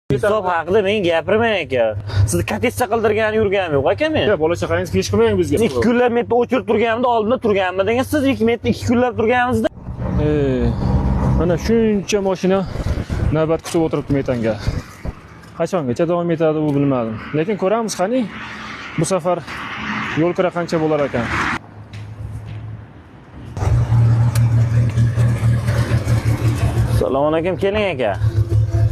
Hisob haqida men gapirmang aka. Sizni katissa qildirgani yurganim yo'q aka men. Bola chaqangiz pesh qilmang bizga. 2 kunlab men o'chirib turganimda oldinda turganmidingiz siz 2 metr 2 kunlab turganimizda. Mana shuncha mashina navbat kutib o'tiribdi metanga. Qachongacha davom etadi bu bilmadim. Lekin ko'ramiz qani. Bu safar yo'l kira qancha bo'lar ekan. Assalomu alaykum, keling aka.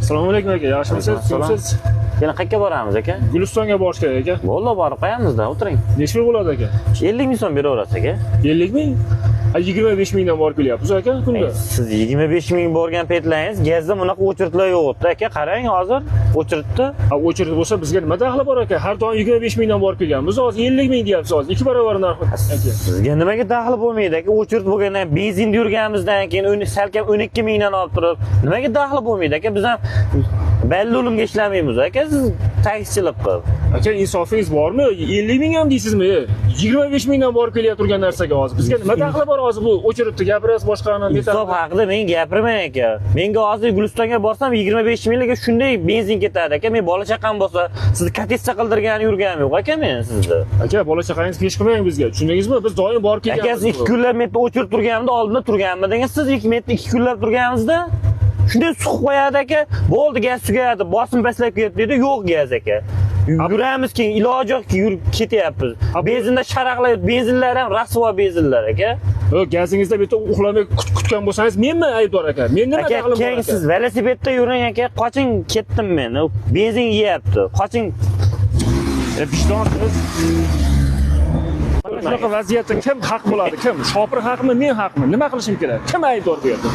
Assalomu alaykum aka, yaxshimisiz? Siz Yana qayerga boramiz aka? Gulistonga borish kerak aka. Bo'ldi, borib qo'yamizda, o'tiring. Nechta bo'ladi aka? 50 ming so'm beraverasiz aka. 50 ming? 25 mingdan borib kelyapsiz aka kunda. Siz 25 ming borgan paytlaringiz gazda bunaqa o'chirtlar yo'q edi aka. Qarang, hozir o'chirtdi. O'chirib bo'lsa bizga nima daxli bor aka? Har doim 25 mingdan borib kelganmiz. Hozir 50 ming deyapsiz hozir. 2 barobar narxi aka. Sizga nimaga daxli bo'lmaydi aka? O'chirtib bo'lgandan benzinda yurganimizdan keyin salkam 12 mingdan olib turib, nimaga daxli bo'lmaydi aka? Biz ham balli o'limga ishlamaymiz aka. Siz taksichilik qilib. Aka, insofingiz bormi? 50 ming ham deysizmi? 25 mingdan borib kelyapturgan narsaga hozir. Bizga nima daxli bor hozir bu? O'chiribdi, gapirasiz boshqani. Hisob haqida men gapirmang aka. Menga hozir Gulistonga borsam 25 mingga shunday benzin ketadi aka. Men bola chaqam bo'lsa, sizni katissa qildirgani yurganim yo'q aka men sizni. Aka, bola chaqangiz pesh qilmang bizga. Tushundingizmi? Biz doim borib kelyapmiz. Aka, siz 2 kunlab metr o'chirib turganimda oldinda turganmidingiz? Siz 2 metr 2 kunlab turganimizda shunday suqib qo'yadi aka. Bo'ldi, gaz tugadi, bosim pastlab ketdi dedi. Yo'q gaz aka. Yuramiz keyin iloji yo'q yurib ketyapmiz. Benzinda sharaqlaydi, benzinlar ham rasvo benzinlar aka. Gazingizda bitta uxlamay kutgan bo'lsangiz menmi aybdor aka? Men nima daxlim bor aka? Keyin siz velosipedda yuring aka. Qoching, ketdim men. Benzin yeyapti. Qoching. Vijdonsiz. Shunaqa vaziyatda kim haq bo'ladi? Kim? Shopir haqmi, men haqmi? Nima qilishim kerak? Kim aybdor bu yerda?